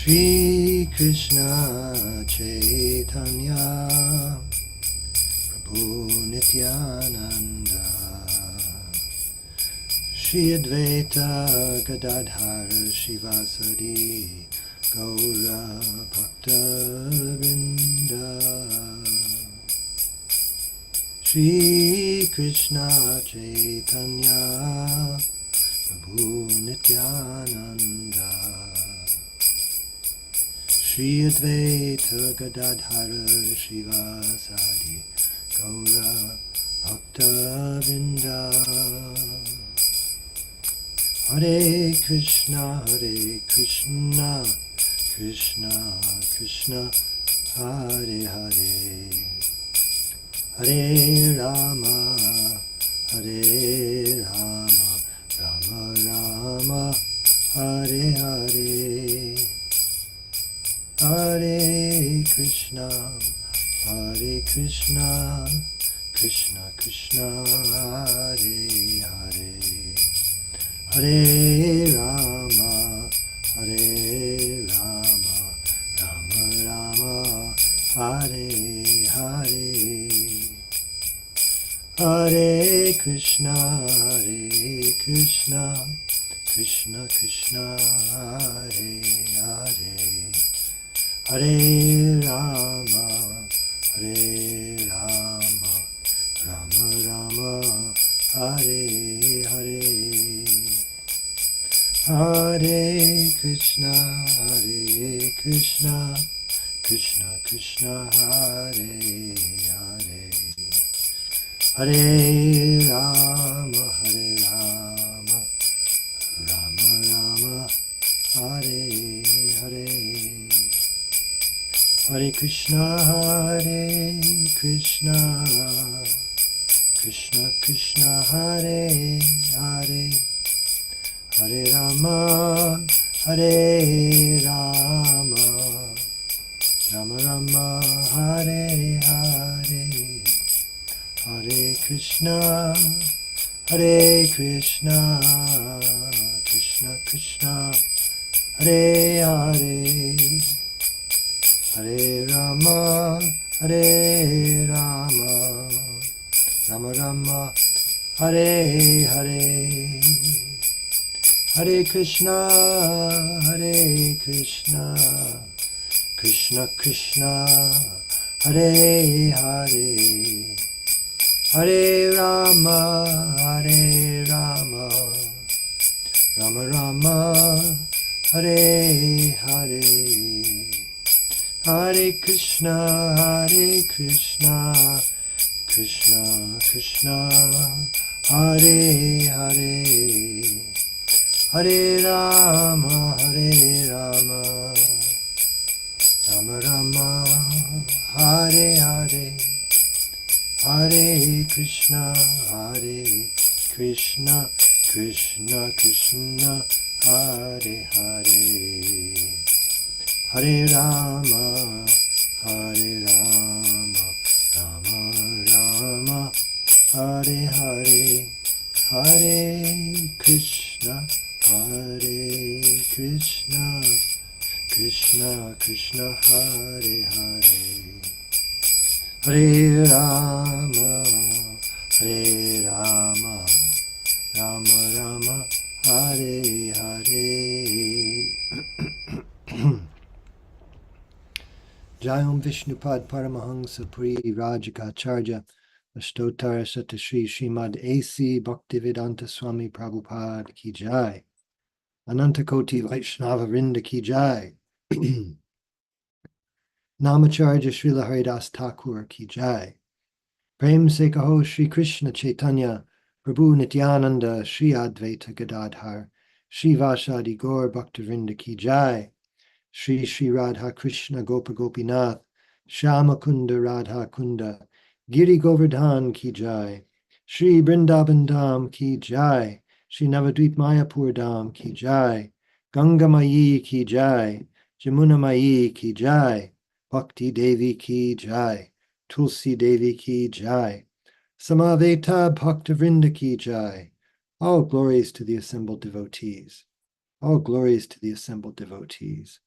Shri Krishna Chaitanya Prabhu Nityananda Shri Advaita Gadadhara Shivasadi Gaura Bhakta Vrinda Shri Krishna Chaitanya Prabhu Nityananda Shri Advaita Gadadhara Shivasadi Gaura Bhakta Vrinda Hare Krishna Krishna Krishna Hare Hare Hare Rama Rama Rama Hare Hare Hare Krishna Krishna Krishna Hare Hare Hare Rama Rama Rama Hare Hare Hare Krishna Krishna Krishna Hare Hare Hare Rama Rama Rama Hare Hare Hare Krishna Krishna Krishna Hare Hare Hare Rama Rama Rama Hare Hare Hare Krishna Krishna Hare Hare Hare Rama Rama Rama Hare Hare Hare Krishna Krishna Krishna Hare Hare Hare Rama Rama Rama Hare Hare Hare Krishna Krishna Krishna Hare Hare Hare Rama Rama Rama Hare Hare Hare Krishna Krishna Krishna Hare Hare Hare Rama Rama Rama Hare Hare Hare Krishna Krishna Krishna Hare Hare Hare Rama Rama Rama Hare Hare Hare Krishna Krishna Hare Hare Hare Rama Rama Rama Hare Hare Jayam Vishnupad Paramahansa Puri Rajakacharya Astottara Satashri Srimad A.C. Bhaktivedanta Swami Prabhupada Ki Jai Anantakoti Vaishnava Vrinda Ki Jai Namacharya Srila Haridas Thakur Ki Jai Prem Se Kaho Shri Krishna Chaitanya Prabhu Nityananda Shri Advaita Gadadhar Shri Vashadi Gaur Bhaktivinoda Ki Jai Shri Radha Krishna Gopa Gopinath Shama Kunda Radha Kunda Giri Govardhan Ki Jai Shri Vrindavan Dham Ki Jai Shri Navadvip Mayapur Dham Ki Jai Ganga Mayi Ki Jai Jamuna Mayi Ki Jai Bhakti Devi Ki Jai Tulsi Devi Ki Jai Samaveta Bhaktivinoda Ki Jai. All glories to the assembled devotees. All glories to the assembled devotees.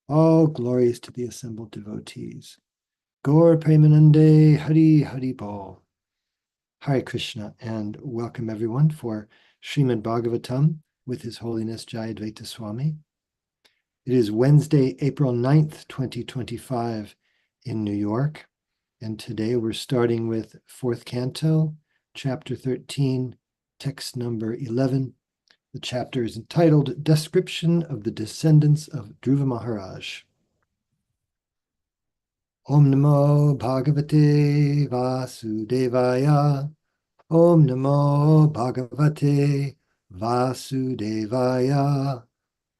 All glories to the assembled devotees. Gaur Premanande Hari Hari Bol. Hare Krishna, and welcome everyone for Srimad Bhagavatam with His Holiness Jayadvaita Swami. It is Wednesday, April 9th, 2025 in New York, and today we're starting with 4th Canto, Chapter 13, text number 11. The chapter is entitled Description of the Descendants of Dhruva Maharaj. Om Namo Bhagavate Vasudevaya. Om Namo Bhagavate Vasudevaya.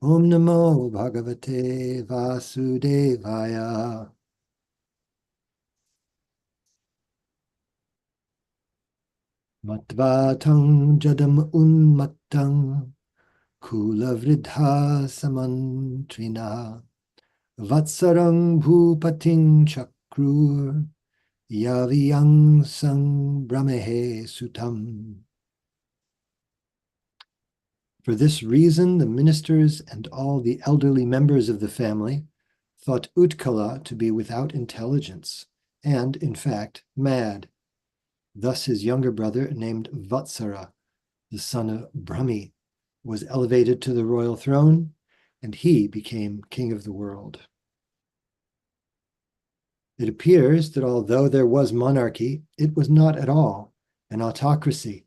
Om Namo Bhagavate Vasudevaya. Matvatang Jadam Unmattang Kula Vridha Samantrina Vatsarang Bhupating Chakrur Yaviyang Sang Brahmehe Sutam. For this reason, the ministers and all the elderly members of the family thought Utkala to be without intelligence and, in fact, mad. Thus his younger brother, named Vatsara, the son of Brahmi, was elevated to the royal throne, and he became king of the world. It appears that although there was monarchy, it was not at all an autocracy.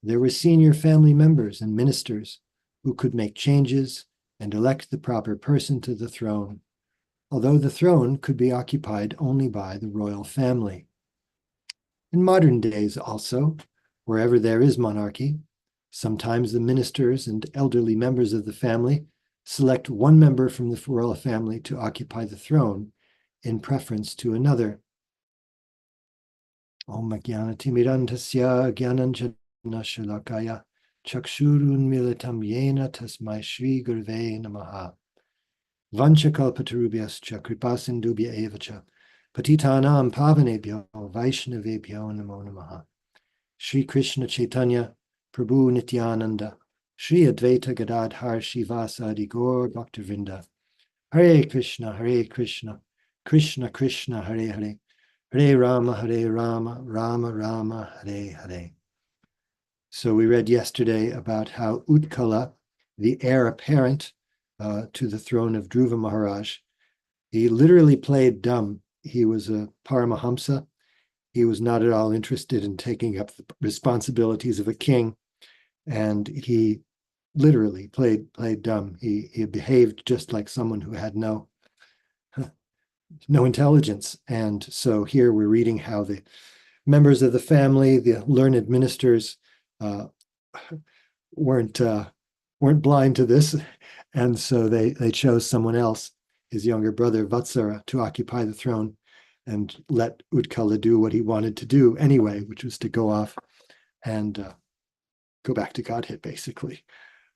There were senior family members and ministers who could make changes and elect the proper person to the throne, although the throne could be occupied only by the royal family. In modern days also, wherever there is monarchy, sometimes the ministers and elderly members of the family select one member from the royal family to occupy the throne in preference to another. Om Jnanatimirandhasya Jnananjana Shalakaya Chakshurun Militam Yena Tasmai Shri Gurve Namaha. Vanchakalpatarubhyascha Kripasindubhya Evacha Patitanam Pavanebhyo Vaishnavebhyo Namo Namaha. Shri Krishna Chaitanya Prabhu Nityananda Shri Advaita Gadadhar Shivasadi Gaur Bhaktivinoda. Hare Krishna, Krishna Krishna, Hare Hare, Hare Rama, Rama Rama, Hare Hare. So we read yesterday about how Utkala, the heir apparent to the throne of Dhruva Maharaj, he literally played dumb. He was a Paramahamsa. He was not at all interested in taking up the responsibilities of a king, and he literally played dumb. He behaved just like someone who had no intelligence. And so here we're reading how the members of the family, the learned ministers, weren't blind to this, and so they chose someone else, his younger brother Vatsara, to occupy the throne and let Utkala do what he wanted to do anyway, which was to go off and go back to Godhead, basically.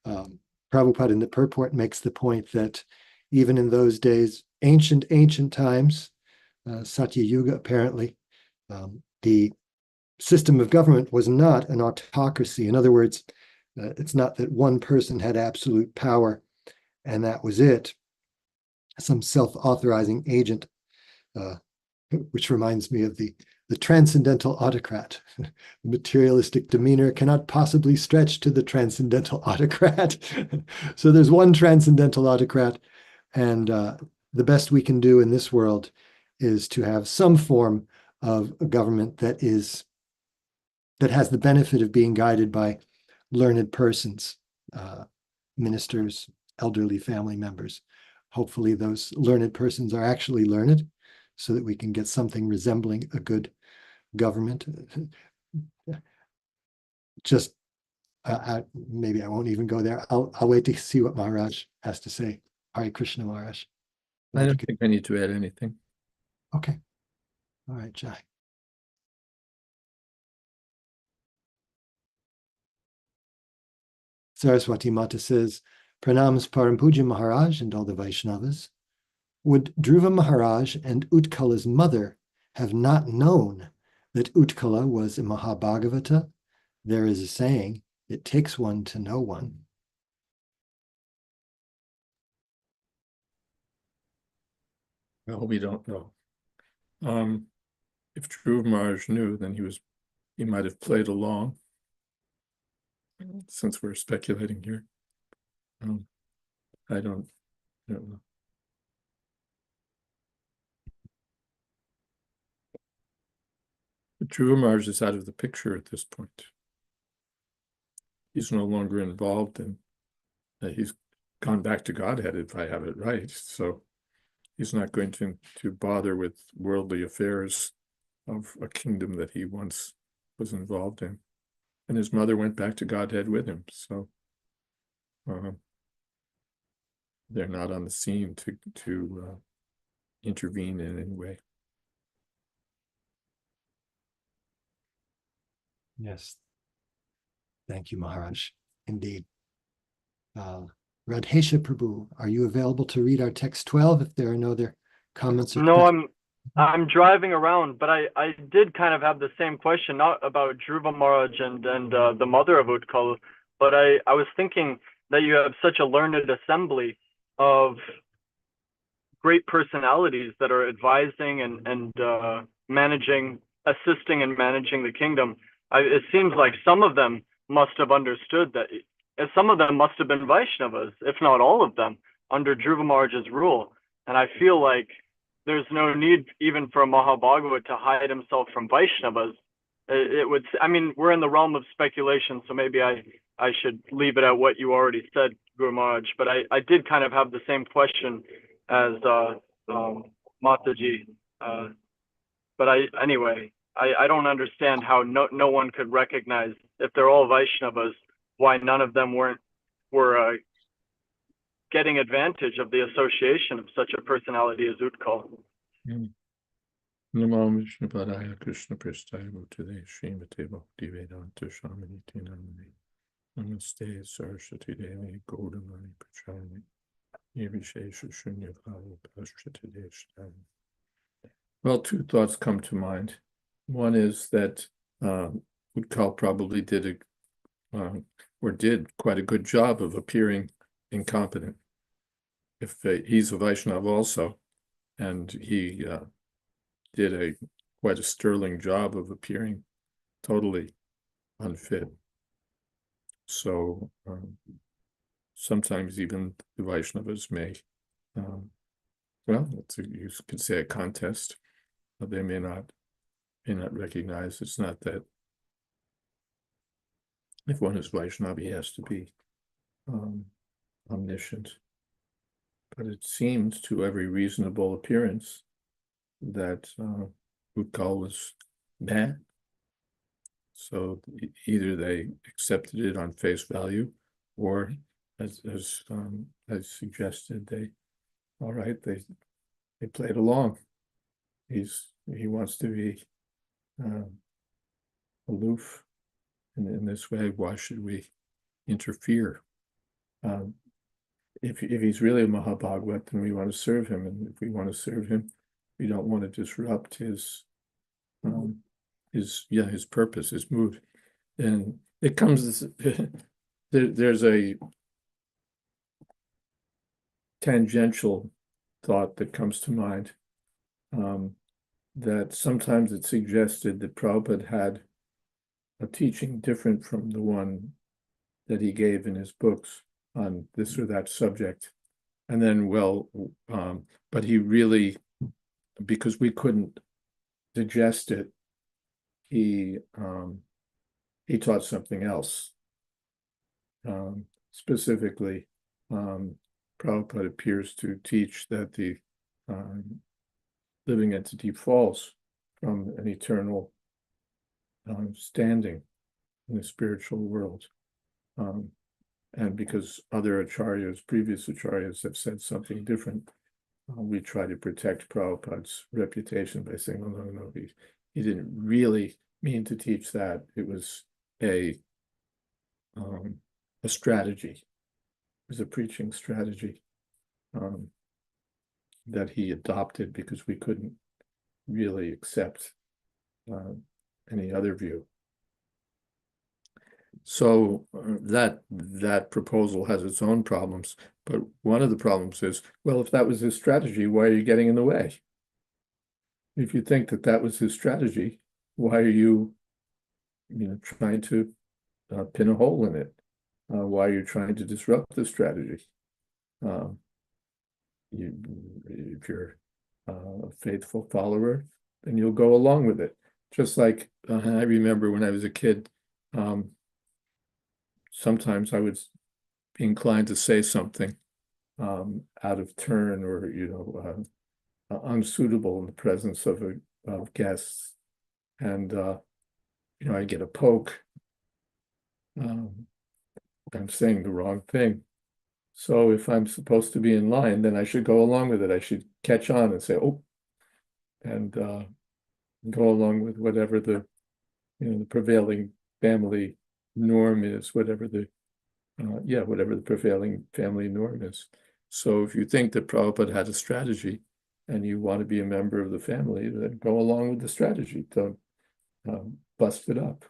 Prabhupada in the purport makes the point that even in those days, ancient times, Satya Yuga apparently, the system of government was not an autocracy. In other words, it's not that one person had absolute power and that was it, some self-authorizing agent, which reminds me of the transcendental autocrat. The materialistic demeanor cannot possibly stretch to the transcendental autocrat. So there's one transcendental autocrat, and the best we can do in this world is to have some form of a government that has the benefit of being guided by learned persons, ministers, elderly family members. Hopefully those learned persons are actually learned, so that we can get something resembling a good government. Just maybe I won't even go there. I'll wait to see what Maharaj has to say. Hare Krishna, Maharaj. I don't think I need to add anything. Okay. All right, Jai. Saraswati Mata says, Pranams Parampuja Maharaj and all the Vaishnavas. Would Dhruva Maharaj and Utkala's mother have not known that Utkala was a Mahabhagavata? There is a saying, it takes one to know one. Well, we don't know. If Dhruv Maharaj knew, then he might have played along, since we're speculating here. I don't know. But Dhruv Maharaj is out of the picture at this point. He's no longer involved in, he's gone back to Godhead, if I have it right. So he's not going to bother with worldly affairs of a kingdom that he once was involved in. And his mother went back to Godhead with him. So they're not on the scene to intervene in any way. Yes. Thank you, Maharaj. Indeed. Radhesha Prabhu, are you available to read our text 12 if there are no other comments or No, questions? I'm driving around, but I did kind of have the same question, not about Dhruva Maharaj and the mother of Utkal, but I was thinking that you have such a learned assembly of great personalities that are advising and assisting and managing the kingdom. It seems like some of them must have understood that, some of them must have been Vaishnavas, if not all of them, under Dhruva Maharaj's rule. And I feel like there's no need even for a Mahabhagavad to hide himself from Vaishnavas. I mean, we're in the realm of speculation, so maybe I should leave it at what you already said, Guru Maharaj. But I did kind of have the same question as Mataji. But anyway, I don't understand how no one could recognize, if they're all Vaishnavas, why none of them were getting advantage of the association of such a personality as Utkal. Namo Vishnu Padaya Krishna Prestaya Bhutale Srimate Bhakti Vedanta Swami Namane Namaste Saraswati Devi Gaudamani Prachani Nirvishesha Shunya Bhava Pashrita Deshnam. Well, two thoughts come to mind. One is that Utkal probably did quite a good job of appearing incompetent. If he's a Vaishnava also, and he did quite a sterling job of appearing totally unfit. So sometimes even the Vaishnavas may, you could say a contest, but they may not recognize. It's not that if one is Vaishnava, he has to be omniscient. But it seems to every reasonable appearance that Utkal was bad. So either they accepted it on face value, or as suggested, they played along. He wants to be aloof, and in this way, why should we interfere? If he's really a Mahabhagavat, then we want to serve him, and if we want to serve him, we don't want to disrupt his purpose, his mood. And it comes, there's a tangential thought that comes to mind, that sometimes it's suggested that Prabhupada had a teaching different from the one that he gave in his books on this or that subject. And then, but he really, because we couldn't digest it, he taught something else. Specifically, Prabhupada appears to teach that the living entity falls from an eternal standing in the spiritual world. And because other previous acharyas have said something different, we try to protect Prabhupada's reputation by saying, oh, no, he didn't really mean to teach that. It was a strategy. It was a preaching strategy that he adopted because we couldn't really accept any other view. So that proposal has its own problems, but one of the problems is, well, if that was his strategy, why are you getting in the way? If you think that that was his strategy, why are you, trying to pin a hole in it? Why are you trying to disrupt the strategy? If you're a faithful follower, then you'll go along with it. Just like I remember when I was a kid, sometimes I would be inclined to say something out of turn or unsuitable in the presence of guests, and I get a poke. I'm saying the wrong thing. So if I'm supposed to be in line, then I should go along with it. I should catch on and say, oh, and go along with whatever the prevailing family norm is, whatever the prevailing family norm is. So if you think that Prabhupada had a strategy and you want to be a member of the family, then go along with the strategy. Don't bust it up.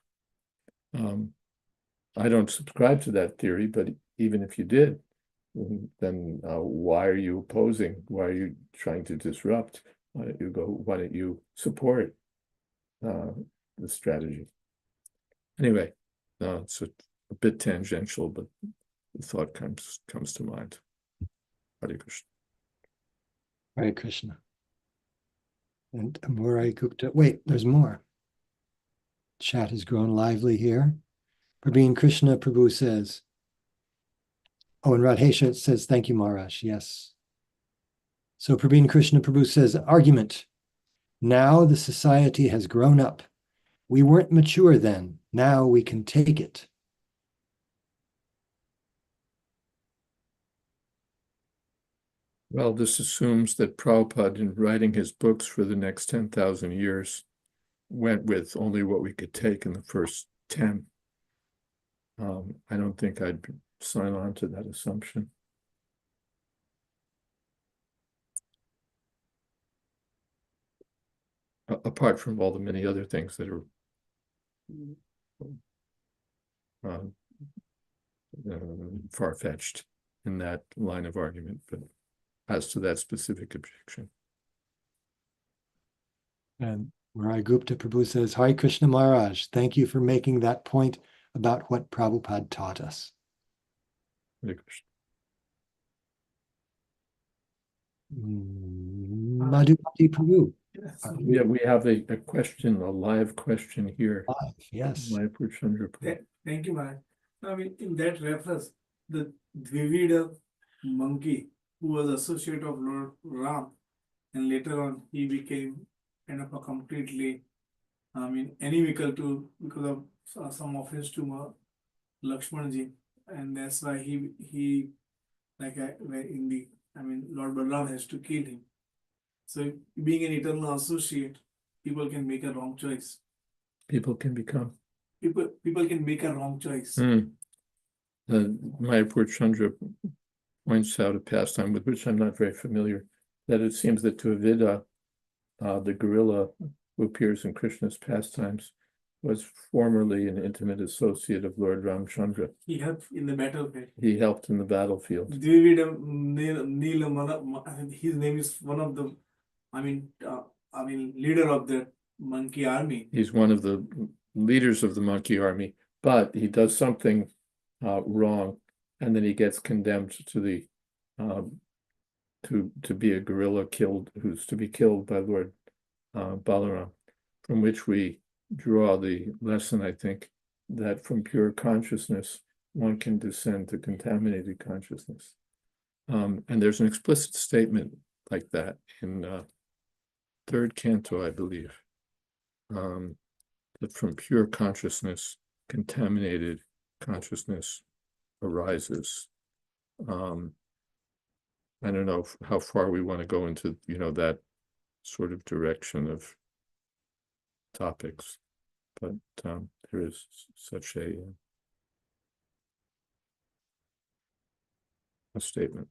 I don't subscribe to that theory, but even if you did, then why are you opposing? Why are you trying to disrupt? Why don't you support the strategy? Anyway, it's a bit tangential, but the thought comes to mind. Hare Krishna. Hare Krishna. And Murai Gupta. Wait, there's more. Chat has grown lively here. Praveen Krishna Prabhu says, oh, and Radhesha says, thank you, Maharaj. Yes. So Praveen Krishna Prabhu says, argument. Now the society has grown up. We weren't mature then. Now we can take it. Well, this assumes that Prabhupada, in writing his books for the next 10,000 years, went with only what we could take in the first 10. I don't think I'd sign on to that assumption. Apart from all the many other things that are far-fetched in that line of argument, but as to that specific objection. And Murai Gupta Prabhu says, Hare Krishna Maharaj, thank you for making that point about what Prabhupada taught us. Hare Krishna. Madhupati Prabhu. Yeah, we have a question, a live question here. Live, yes. Mayapur Chandra. Thank you, Maharaj. In that reference, the Dvivida monkey who was associate of Lord Ram, and later on he became kind of a completely, inimical to because of some offense to Lakshmanji, and that's why he Lord Balaram has to kill him. So being an eternal associate, people can make a wrong choice. People can become. People can make a wrong choice. Mayapur Chandra points out a pastime with which I'm not very familiar, that it seems that Dvivida, the gorilla who appears in Krishna's pastimes, was formerly an intimate associate of Lord Ramchandra. He helped in the battlefield. He helped in the battlefield. Dvivida his name is one of the, leader of the monkey army. He's one of the leaders of the monkey army, but he does something wrong, and then he gets condemned to the to be a gorilla who's to be killed by Lord Balaram, from which we draw the lesson, I think, that from pure consciousness one can descend to contaminated consciousness. And there's an explicit statement like that in third canto, I believe, that from pure consciousness, contaminated consciousness arises. I don't know how far we want to go into, that sort of direction of topics, but there is such a statement.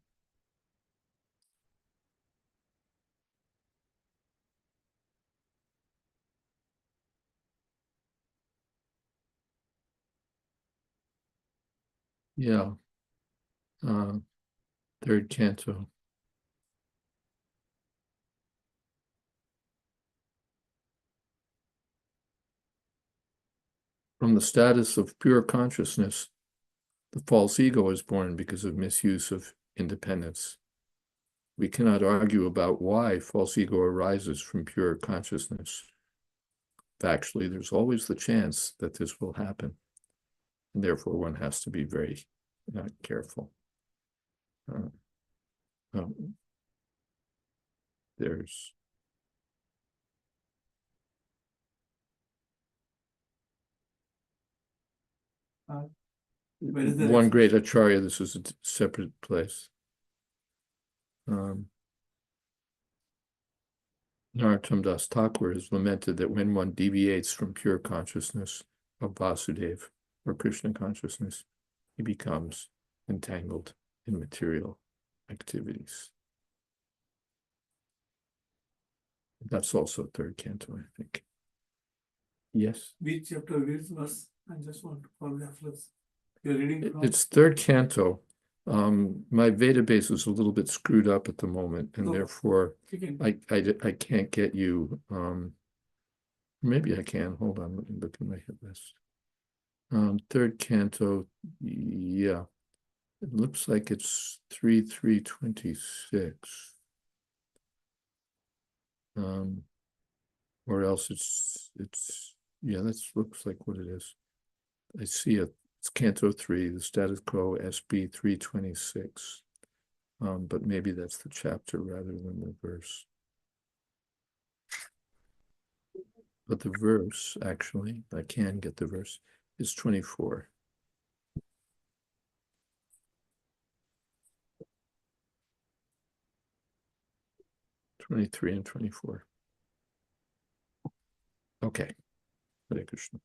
Yeah. Third canto. From the status of pure consciousness, the false ego is born because of misuse of independence. We cannot argue about why false ego arises from pure consciousness. Factually, there's always the chance that this will happen, and therefore one has to be very careful. There's Where is the one reference? great acharya. This is a separate place. Narottam Das Thakur has lamented that when one deviates from pure consciousness of Vasudeva or Krishna consciousness, he becomes entangled in material activities. That's also third canto, I think. Yes. Which chapter, which verse? I just want to call reference. You're reading from? It's third canto. My Veda base is a little bit screwed up at the moment, and Oh, therefore you can- I can't get you. Maybe I can. Hold on, let me look at my hit list. Third canto, yeah. It looks like it's 3:26. Or else it's yeah, that looks like what it is. I see it. It's Canto 3, the status quo SB 326. But maybe that's the chapter rather than the verse. But the verse, actually, I can get the verse, is 24. '23 and 24. Okay. Hare Krishna.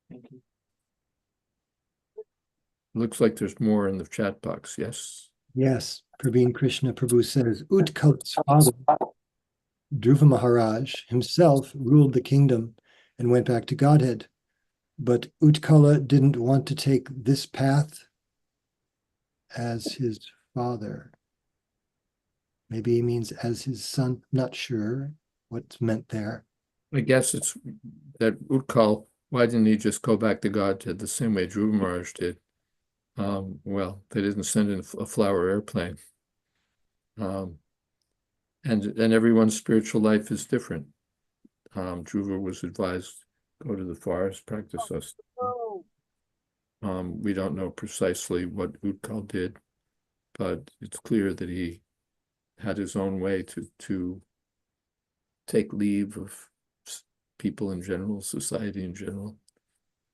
Thank you. Looks like there's more in the chat box. Yes. Yes, Praveen Krishna Prabhu says, Utkala's father, Dhruva Maharaj, himself ruled the kingdom and went back to Godhead. But Utkala didn't want to take this path as his father. Maybe he means as his son. Not sure what's meant there. I guess it's that Utkal, why didn't he just go back to Godhead the same way Dhruva Maharaj did? Well, they didn't send in a flower airplane. And everyone's spiritual life is different. Dhruva was advised, go to the forest, practice us. We don't know precisely what Utkal did, but it's clear that he had his own way to take leave of people in general, society in general.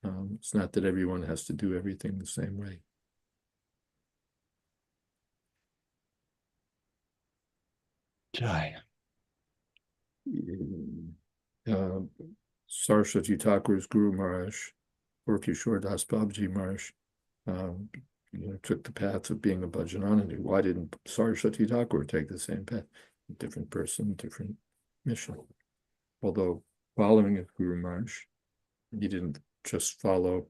It's not that everyone has to do everything the same way. Jai. Saraswati Thakur's Guru Maharaj, or Kishore Das Babaji Maharaj, took the path of being a Bhajananandi. Why didn't Saraswati Thakur take the same path? Different person, different mission. Although following his Guru Maharaj, he didn't just follow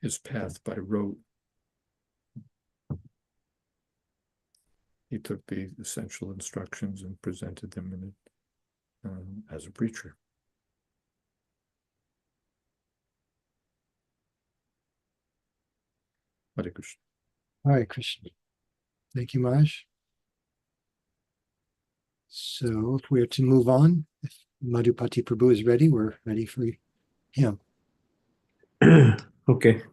his path by rote. He took the essential instructions and presented them in it as a preacher. Hare Krishna. Hare Krishna. Thank you, Maharaj. So if we're to move on, if Madhupati Prabhu is ready, we're ready for him. Okay.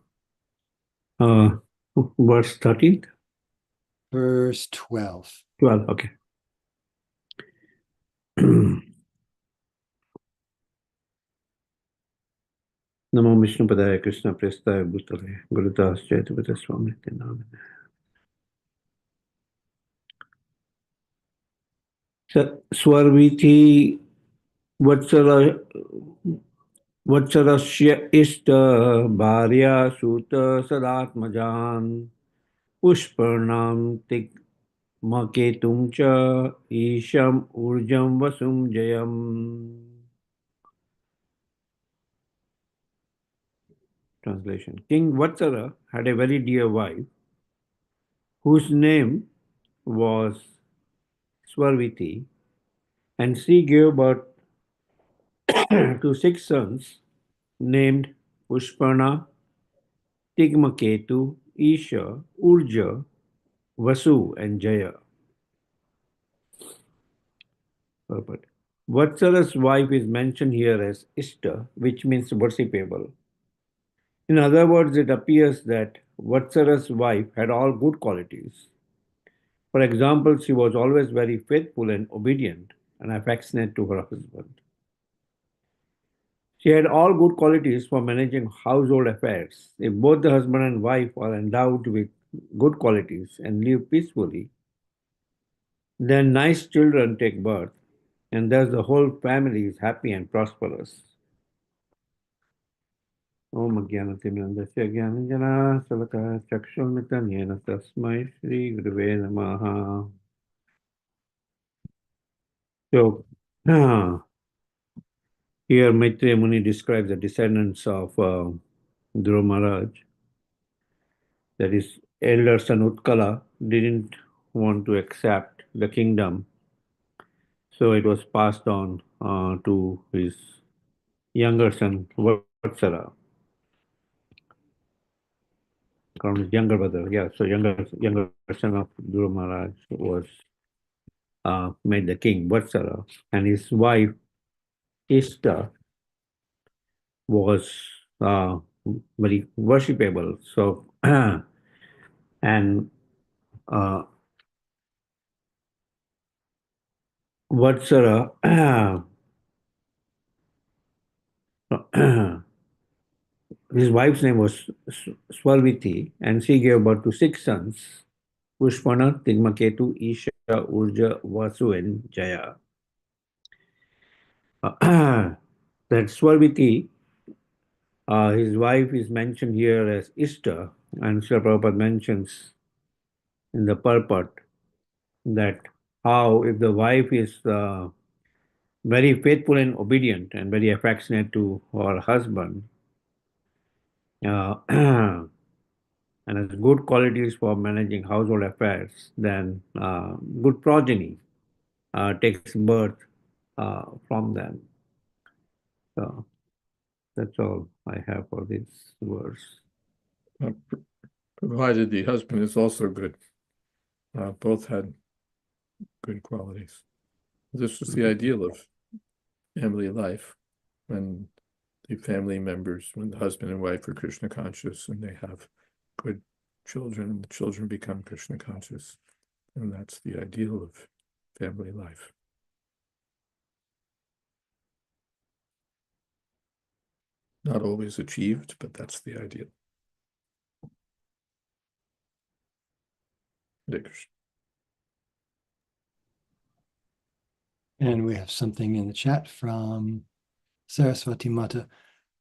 Verse 13? Verse 12. 12, okay. Namo Vishnu Padaya Krishna Prestaya Bhutale Gurudas Jayadvaita Swami Namine. Swarviti Vatsalasya Ishta Bharya Suta Sadatmajan Pushparnam Tik Maketum Cha Isham Urjam Vasum Jayam. Translation. King Vatsara had a very dear wife whose name was Swarviti, and she gave birth to 6 sons named Pushpana, Tigmaketu, Isha, Urja, Vasu, and Jaya. Purport. Vatsara's wife is mentioned here as Ishta, which means worshipable. In other words, it appears that Vatsara's wife had all good qualities. For example, she was always very faithful and obedient and affectionate to her husband. She had all good qualities for managing household affairs. If both the husband and wife are endowed with good qualities and live peacefully, then nice children take birth, and thus the whole family is happy and prosperous. Om Ajnanatimandasya Jnananjana Salaka Chakshurmitanyena Tasmai Shri Guruve Namaha. So, here Maitreya Muni describes the descendants of Dhruva Maharaj. That is, elder son Utkala didn't want to accept the kingdom, so it was passed on to his younger son Vatsara, from his younger brother. Yeah, so younger son of Dhruva Maharaj was made the king, Vatsara, and his wife Ishta was very worshipable. So, and Vatsara, his wife's name was Swalviti, and she gave birth to 6 sons: Pushpana, Tigmaketu, Isha, Urja, Vasu, and Jaya. That Swalviti, his wife, is mentioned here as Ishta, and Srila Prabhupada mentions in the purport that how if the wife is very faithful and obedient and very affectionate to her husband, and has good qualities for managing household affairs, then good progeny takes birth from them. So that's all I have for this verse. Provided the husband is also good. Both had good qualities. This was the ideal of family life, when the family members, when the husband and wife are Krishna conscious and they have good children, and the children become Krishna conscious. And that's the ideal of family life. Not always achieved, but that's the ideal. Hare Krishna. And we have something in the chat from Saraswati Mata.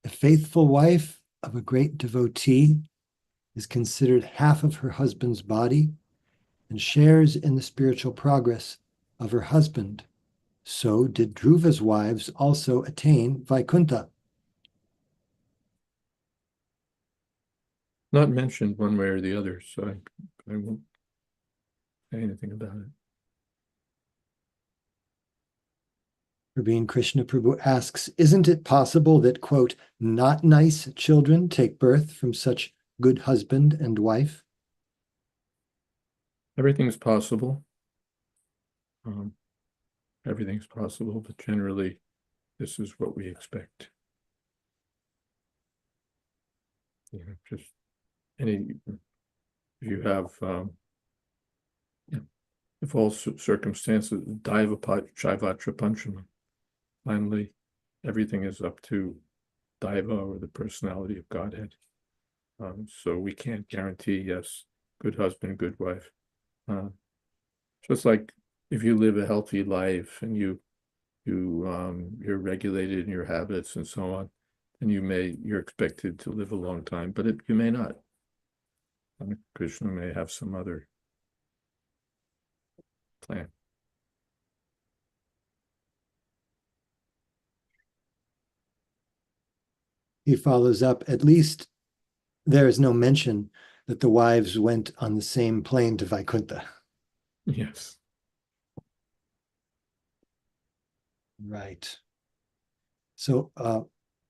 A faithful wife of a great devotee is considered half of her husband's body and shares in the spiritual progress of her husband. So did Dhruva's wives also attain Vaikuntha. Not mentioned one way or the other, so I won't say anything about it. Rabin Krishna Prabhu asks, isn't it possible that, quote, not nice children take birth from such good husband and wife? Everything's possible. Everything's possible, but generally, this is what we expect. Just if you have, if all circumstances, Daiva Chaivatra Panchama, finally, everything is up to Daiva, or the personality of Godhead. So we can't guarantee, yes, good husband, good wife. Just like if you live a healthy life and you're regulated in your habits and so on, then you're expected to live a long time, but you may not. Krishna may have some other plan. He follows up, at least there is no mention that the wives went on the same plane to Vaikuntha. Yes. Right. So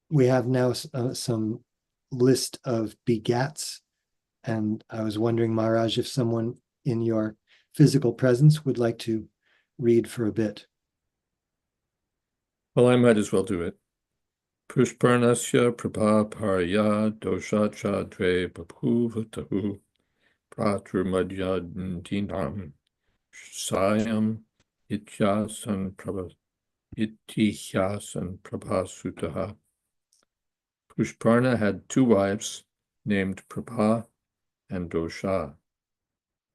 we have now some list of begats, and I was wondering, Maharaj, if someone in your physical presence would like to read for a bit. Well, I might as well do it. Pushparnasya prabha parya doshacha dve babhuvatahu praturmadhyadinam sayam ityasan prabhasutaha. Pushparna had two wives named Prabha and Dosha.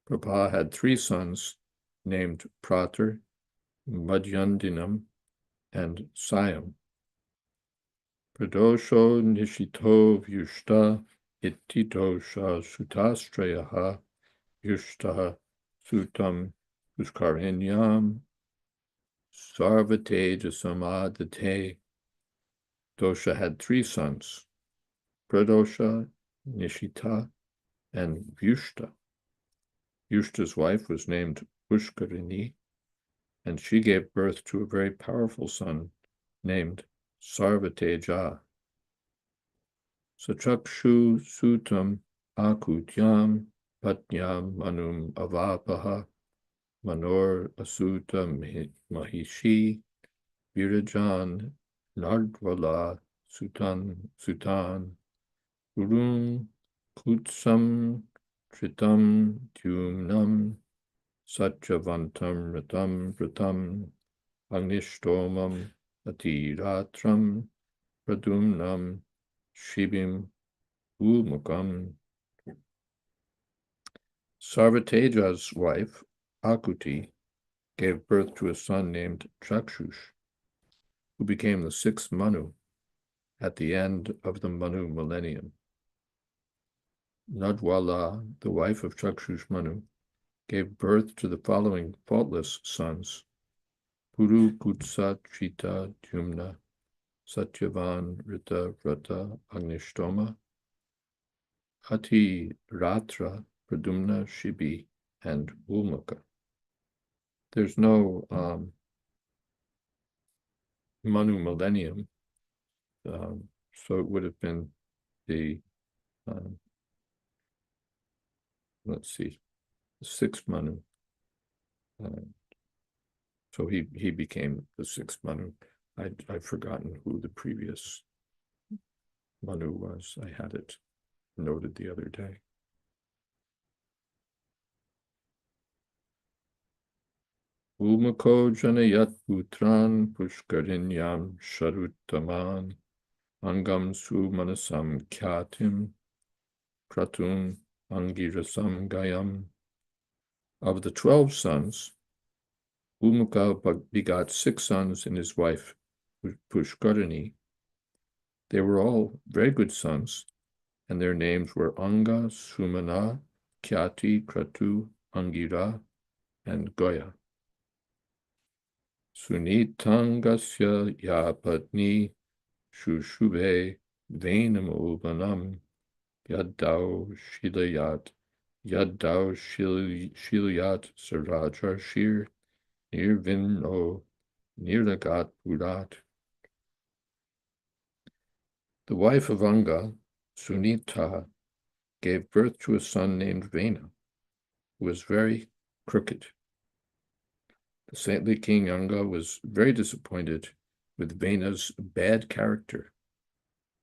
Prabha had three sons named Pratar, Madhyandinam, and Sayam. Pradosho nishito vyushta iti dosha sutastrayaha yushtaha sutam pushkarinyam sarvatejasamadate. Dosha had three sons, Pradosha, Nishita, and Vyushta. Vyushta's wife was named Pushkarini, and she gave birth to a very powerful son named Sarvateja. Sachakshu sutam akutyam patnyam manum avapaha manor asuta mahishi virajan nardwala sutan gurun kutsam tritam tyumnam satyavantam ratam agnishtomam atiratram pradumnam shibim umukam. Sarvateja's wife, Akuti, gave birth to a son named Chakshush, who became the sixth Manu at the end of the Manu millennium. Nadwala, the wife of Chakshush Manu, gave birth to the following faultless sons: Puru Kutsa Chita Dyumna, Satyavan Rita Vrata Agnishtoma, Ati Ratra Pradumna Shibi, and Ulmukha. There's no Manu millennium, so it would have been the let's see, the sixth Manu. So he became the sixth Manu. I've forgotten who the previous Manu was. I had it noted the other day. Umako janayat putran pushkarinyam sharuttaman angam su manasam kyatim pratum angirasam gayam. Of the 12 sons, Umaka begot 6 sons and his wife Pushkarini. They were all very good sons, and their names were Anga, Sumana, Kyati, Kratu, Angira, and Goya. Sunitangasya yapatni shushube venam ubanam yaddau shilayat sarajar shir nirvino niragat purat. The wife of Anga, Sunita, gave birth to a son named Vena, who was very crooked. The saintly King Anga was very disappointed with Vena's bad character,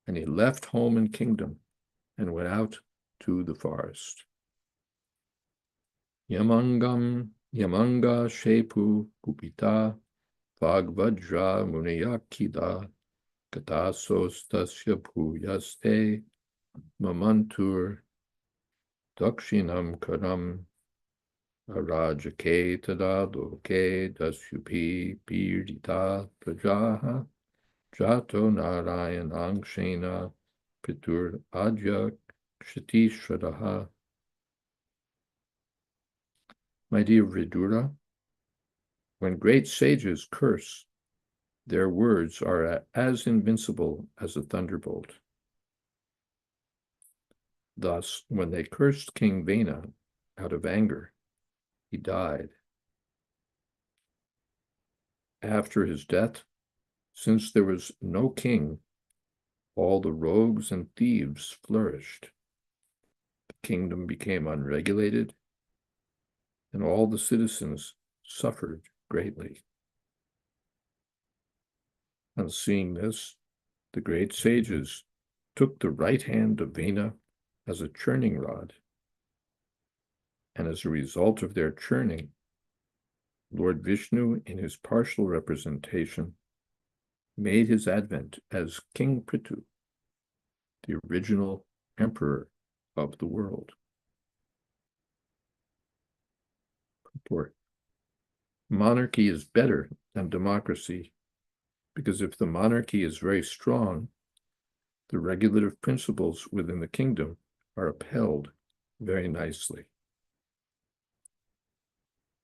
and he left home and kingdom and went out to the forest. Yamanga Shepu Kupita Bhagvajra Muniyakida Katasos Tasya Puyaste Mamantur Dakshinam Karam Arajake Tada Loke Dasyupi Pirdita Prajaha Jato Narayan Angshena Pitur Adya Kshitishradaha. My dear Vidura, when great sages curse, their words are as invincible as a thunderbolt. Thus, when they cursed King Vena out of anger, he died. After his death, since there was no king, all the rogues and thieves flourished. The kingdom became unregulated, and all the citizens suffered greatly. On seeing this, the great sages took the right hand of Vena as a churning rod, and as a result of their churning, Lord Vishnu, in his partial representation, made his advent as King Prithu, the original emperor of the world. Purport. Monarchy is better than democracy because if the monarchy is very strong, the regulative principles within the kingdom are upheld very nicely.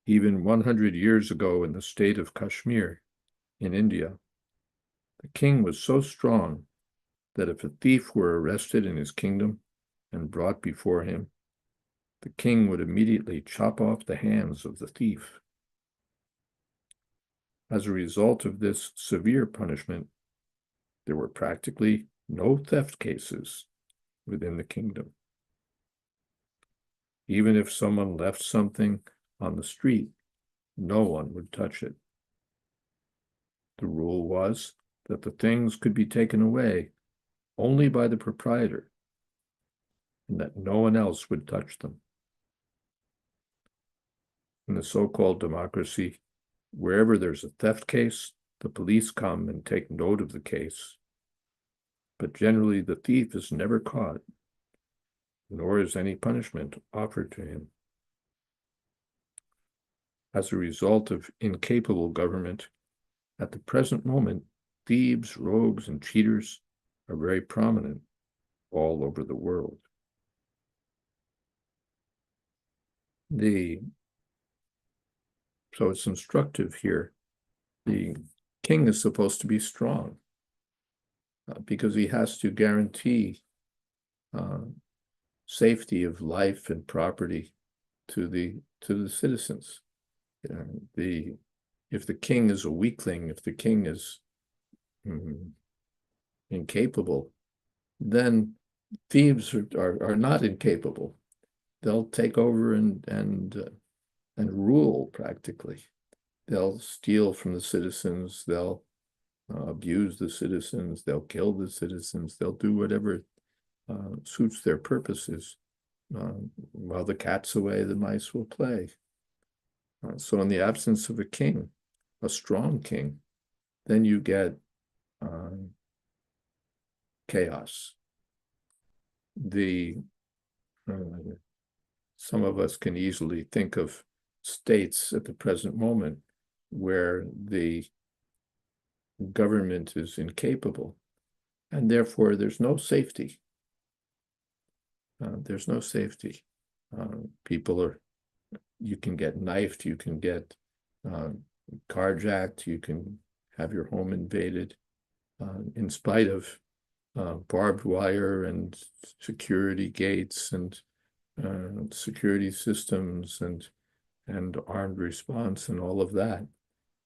Even 100 years ago in the state of Kashmir in India, the king was so strong that if a thief were arrested in his kingdom and brought before him, the king would immediately chop off the hands of the thief. As a result of this severe punishment, there were practically no theft cases within the kingdom. Even if someone left something on the street, no one would touch it. The rule was that the things could be taken away only by the proprietor, and that no one else would touch them. In the so-called democracy, wherever there's a theft case, the police come and take note of the case. But generally, the thief is never caught, nor is any punishment offered to him. As a result of incapable government, at the present moment, thieves, rogues, and cheaters are very prominent all over the world. So it's instructive here. The king is supposed to be strong because he has to guarantee safety of life and property to the citizens. If the king is a weakling, if the king is incapable, then thieves are not incapable. They'll take over and rule practically. They'll steal from the citizens, they'll abuse the citizens, they'll kill the citizens, they'll do whatever suits their purposes. While the cat's away, the mice will play. So in the absence of a king, a strong king, then you get chaos. Some of us can easily think of states at the present moment where the government is incapable, and therefore there's no safety. There's no safety. You can get knifed, you can get carjacked, you can have your home invaded in spite of barbed wire and security gates and security systems and armed response and all of that.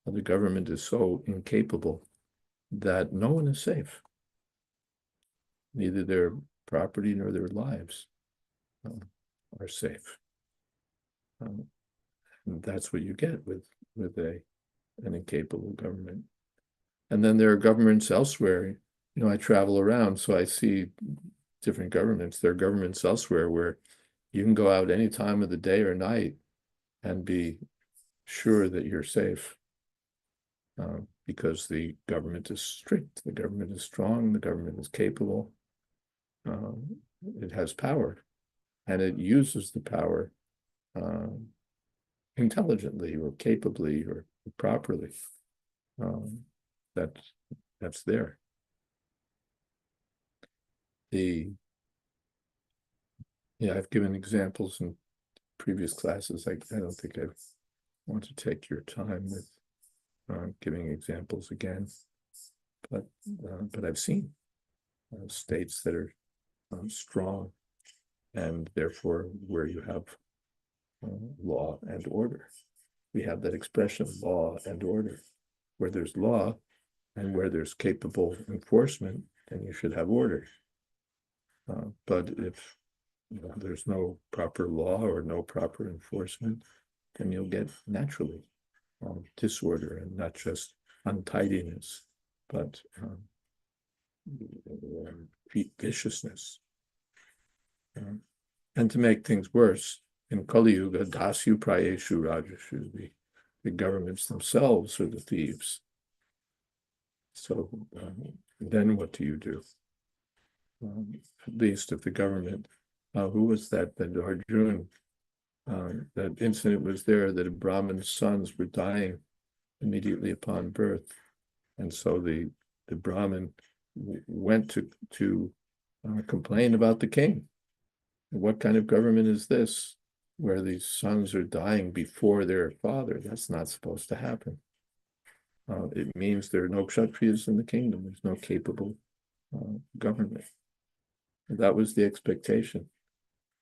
The government is so incapable that no one is safe. Neither their property nor their lives are safe. And that's what you get with an incapable government. And then there are governments elsewhere. I travel around, so I see different governments. There are governments elsewhere where you can go out any time of the day or night and be sure that you're safe because the government is strict, the government is strong, the government is capable. It has power, and it uses the power intelligently or capably or properly. That's there. I've given examples in previous classes. I don't think I want to take your time with giving examples again, but I've seen states that are strong and therefore where you have law and order. We have that expression, law and order. Where there's law and where there's capable enforcement, then you should have order. But if there's no proper law or no proper enforcement, then you'll get naturally disorder, and not just untidiness, but viciousness. And to make things worse, in Kali Yuga, dasyu prayeshu rajashu, the governments themselves are the thieves. So then what do you do? At least if the government, who was that Arjuna, that incident was there, that a Brahmin's sons were dying immediately upon birth. And so the Brahmin went to complain about the king. What kind of government is this, where these sons are dying before their father? That's not supposed to happen. It means there are no kshatriyas in the kingdom. There's no capable government. And that was the expectation,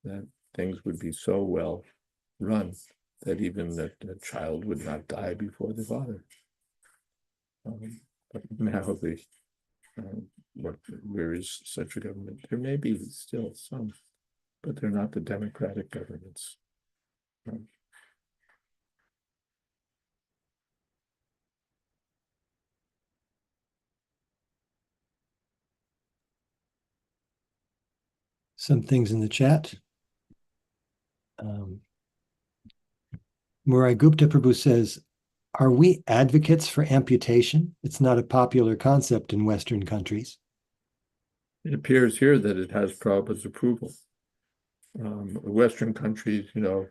that things would be so well run that even that a child would not die before the father. But now where is such a government? There may be still some, but they're not the democratic governments. Some things in the chat. Murai Gupta Prabhu says, are we advocates for amputation? It's not a popular concept in Western countries. It appears here that it has Prabhupada's approval. Western countries,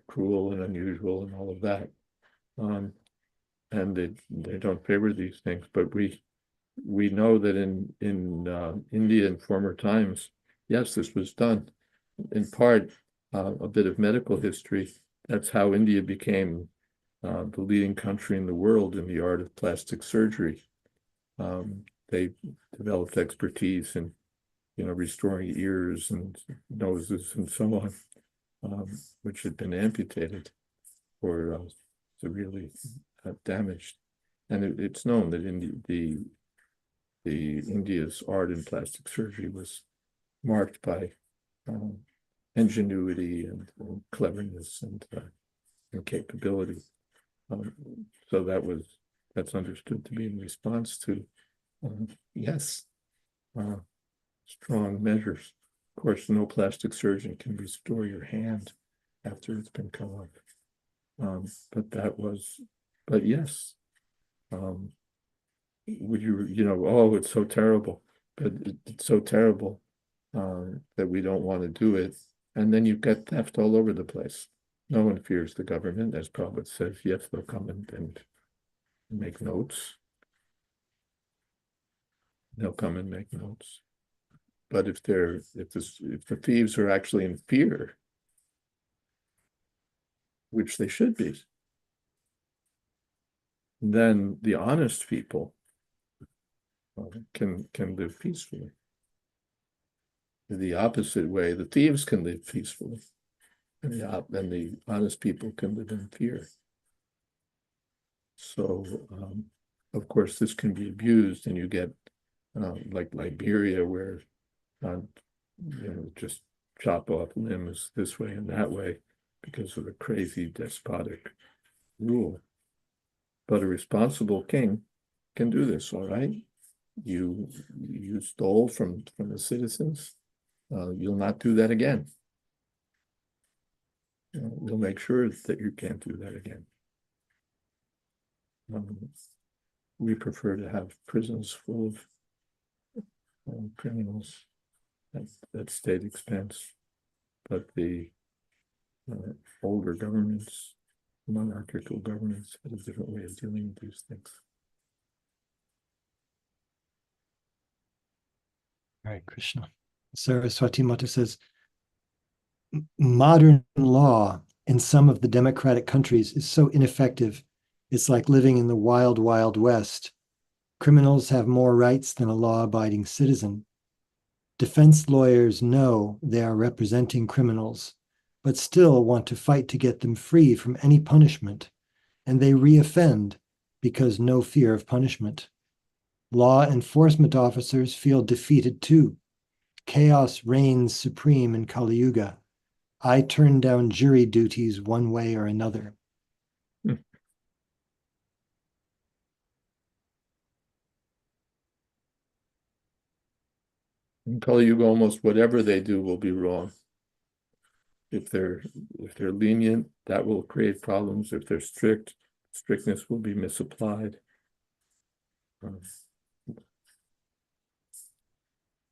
cruel and unusual and all of that. And they don't favor these things, but we know that in India in former times, yes, this was done. In part, a bit of medical history. That's how India became the leading country in the world in the art of plastic surgery. They developed expertise in, restoring ears and noses and so on, which had been amputated or severely damaged. And it's known that the India's art in plastic surgery was marked by ingenuity and cleverness and capability. So that's understood to be in response to yes, strong measures. Of course, no plastic surgeon can restore your hand after it's been cut off. But yes, would you, oh, it's so terrible, but it's so terrible that we don't want to do it. And then you get theft all over the place. No one fears the government, as Prabhupada says. Yes, they'll come and make notes. They'll come and make notes. But if the thieves are actually in fear, which they should be, then the honest people can live peacefully. The opposite way, the thieves can live peacefully, and the honest people can live in fear. So, of course, this can be abused, and you get like Liberia, where just chop off limbs this way and that way because of a crazy despotic rule. But a responsible king can do this, all right? You stole from the citizens. You'll not do that again. You'll make sure that you can't do that again. We prefer to have prisons full of criminals at state expense, but the older governments, monarchical governments, had a different way of dealing with these things. All right, Krishna. Saraswati Mata says, modern law in some of the democratic countries is so ineffective, it's like living in the wild, wild west. Criminals have more rights than a law-abiding citizen. Defense lawyers know they are representing criminals, but still want to fight to get them free from any punishment, and they reoffend because no fear of punishment. Law enforcement officers feel defeated too. Chaos reigns supreme in Kali Yuga. I turn down jury duties one way or another. In Kali Yuga, almost whatever they do will be wrong. If they're lenient, that will create problems. If they're strict, strictness will be misapplied.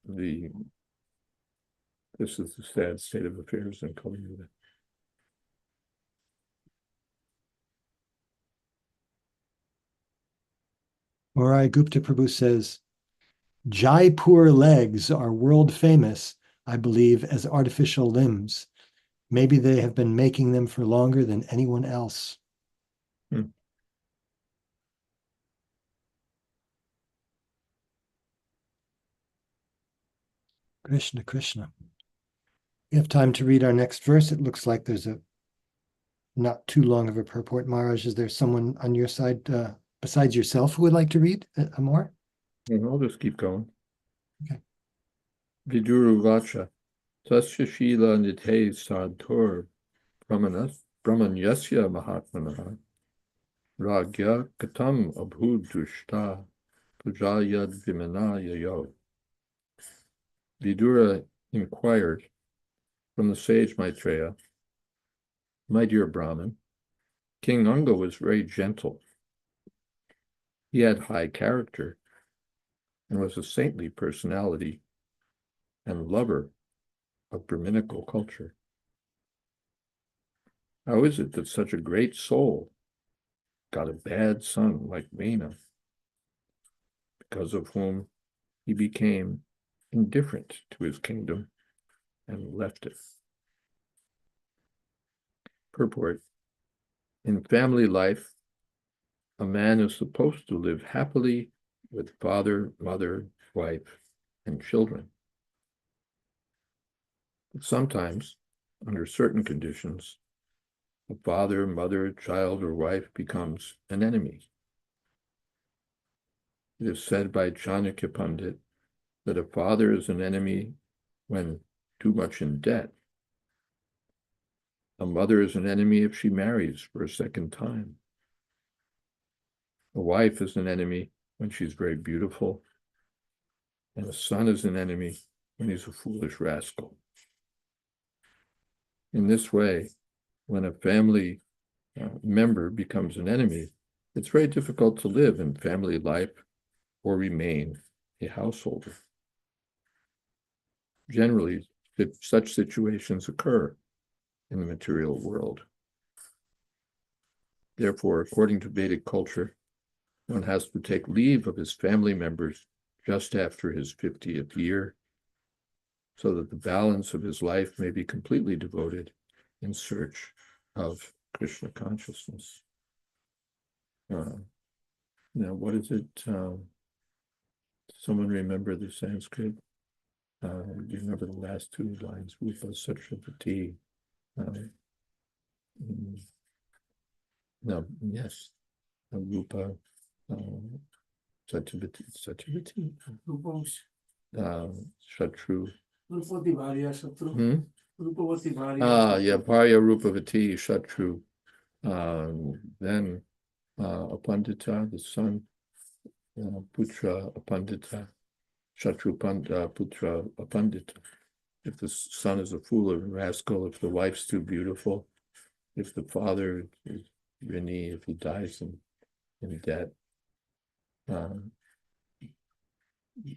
This is the sad state of affairs in Kali Yuga. Morai Gupta Prabhu says, Jaipur legs are world famous, I believe, as artificial limbs. Maybe they have been making them for longer than anyone else. Krishna, Krishna. We have time to read our next verse. It looks like there's a not too long of a purport. Maharaj, is there someone on your side besides yourself who would like to read more? I'll just keep going. Okay. Viduru Vacha, Tasya Shila Nithe Sadhur Brahmanyasya Mahatmanaha Ragya Katam Abhudushta Pujayad Vimanaya Yo. Vidura inquired from the sage Maitreya, my dear Brahmin, King Anga was very gentle. He had high character and was a saintly personality and lover of Brahminical culture. How is it that such a great soul got a bad son like Vena, because of whom he became indifferent to his kingdom and left it? Purport: in family life, a man is supposed to live happily with father, mother, wife, and children. But sometimes, under certain conditions, a father, mother, child, or wife becomes an enemy. It is said by Chanakya Pandit that a father is an enemy when too much in debt. A mother is an enemy if she marries for a second time. A wife is an enemy when she's very beautiful, and a son is an enemy when he's a foolish rascal. In this way, when a family member becomes an enemy, it's very difficult to live in family life or remain a householder. Generally, such situations occur in the material world. Therefore, according to Vedic culture, one has to take leave of his family members just after his 50th year, so that the balance of his life may be completely devoted in search of Krishna consciousness. Now, what is it? Someone remember the Sanskrit? Do you remember the last two lines? Rupa Satyavati. No, yes. Rupa Satyavati. Shatru. Rupavati Bharya Shatru. Rupavati Bharya. Yeah, Bharya Rupavati Shatru. Then Apandita, the son, Putra Apandita, Shatru Putra Apandita. If the son is a fool or a rascal, if the wife's too beautiful, if the father is Rini, if he dies in debt,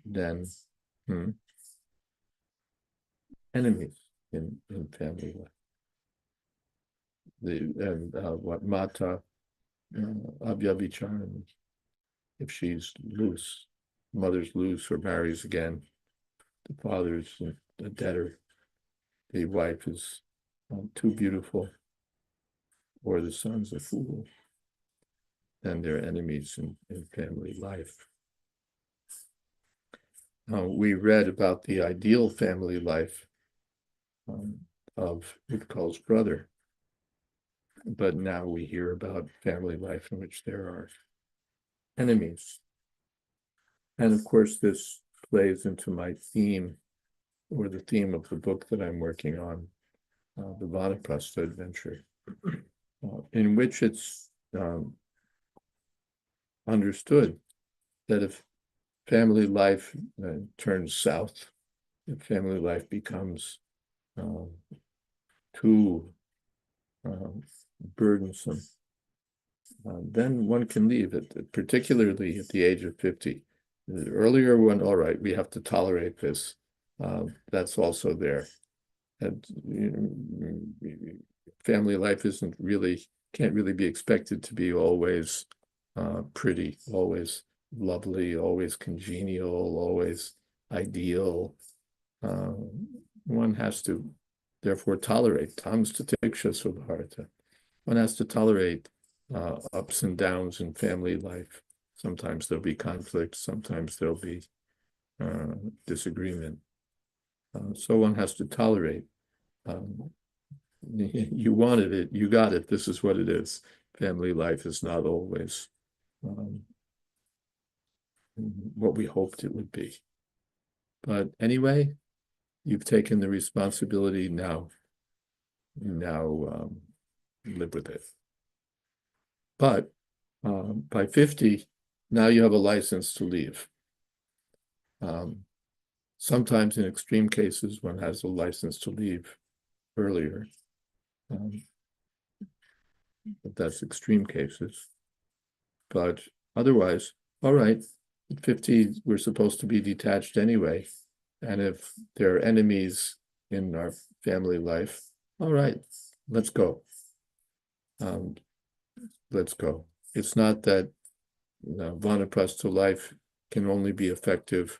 then enemies in family life. What Mata Abhyavicharan, if she's loose, mother's loose or marries again, the father's a debtor, the wife is too beautiful, or the son's a fool, then they're enemies in family life. we read about the ideal family life of Utkal's brother, but now we hear about family life in which there are enemies. And of course, this plays into my theme, or the theme of the book that I'm working on, the Vanaprastha adventure, in which it's understood that if family life turns south, if family life becomes too burdensome, then one can leave it, particularly at the age of 50. The earlier one, all right, we have to tolerate this. That's also there. And family life can't really be expected to be always pretty, always lovely, always congenial, always ideal. One has to therefore tolerate one has to tolerate ups and downs in family life. Sometimes there'll be conflict, sometimes there'll be disagreement. So one has to tolerate. You wanted it, you got it, this is what it is. Family life is not always what we hoped it would be. But anyway, you've taken the responsibility now. Live with it. But by 50, now you have a license to leave. Sometimes in extreme cases, one has a license to leave earlier. But that's extreme cases. But otherwise, all right, at 50, we're supposed to be detached anyway. And if there are enemies in our family life, all right, let's go. Let's go. It's not that Vanaprastha life can only be effective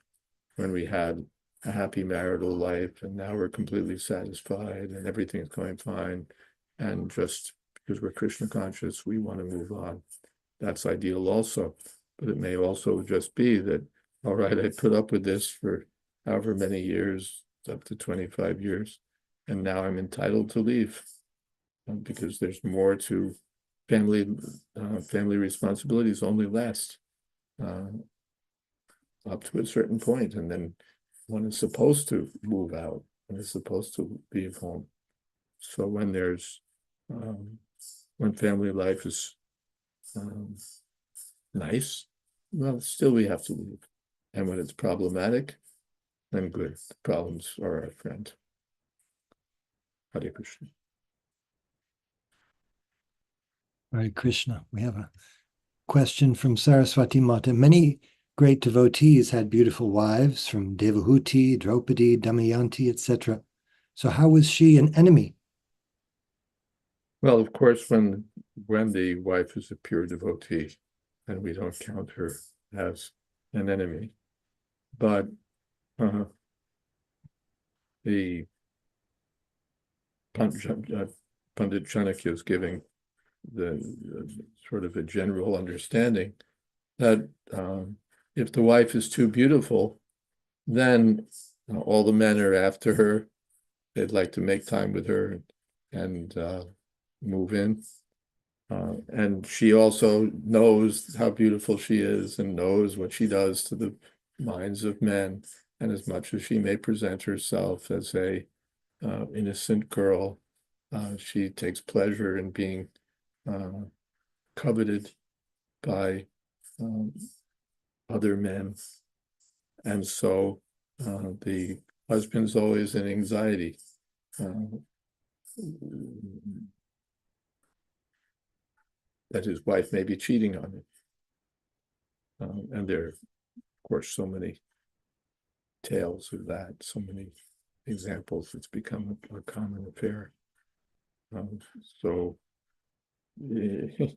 when we had a happy marital life and now we're completely satisfied and everything's going fine. And just because we're Krishna conscious, we want to move on. That's ideal also. But it may also just be that, all right, I put up with this for however many years, up to 25 years, and now I'm entitled to leave because there's more to family responsibilities only last up to a certain point, and then one is supposed to move out, one is supposed to leave home. So when there's when family life is nice, well, still we have to leave. And when it's problematic, then good. The problems are our friend. Hare Krishna. Hare Krishna. We have a question from Saraswati Mata. Many great devotees had beautiful wives, from Devahuti, Draupadi, Damayanti, etc. So how was she an enemy? Well, of course, when the wife is a pure devotee, then we don't count her as an enemy. But the Pandit Chanakya is giving the sort of a general understanding that if the wife is too beautiful, then all the men are after her. They'd like to make time with her and move in. And she also knows how beautiful she is and knows what she does to the minds of men. And as much as she may present herself as a innocent girl, she takes pleasure in being coveted by other men. And so the husband's always in anxiety. That his wife may be cheating on him. And there are, of course, so many tales of that, so many examples. It's become a common affair. So if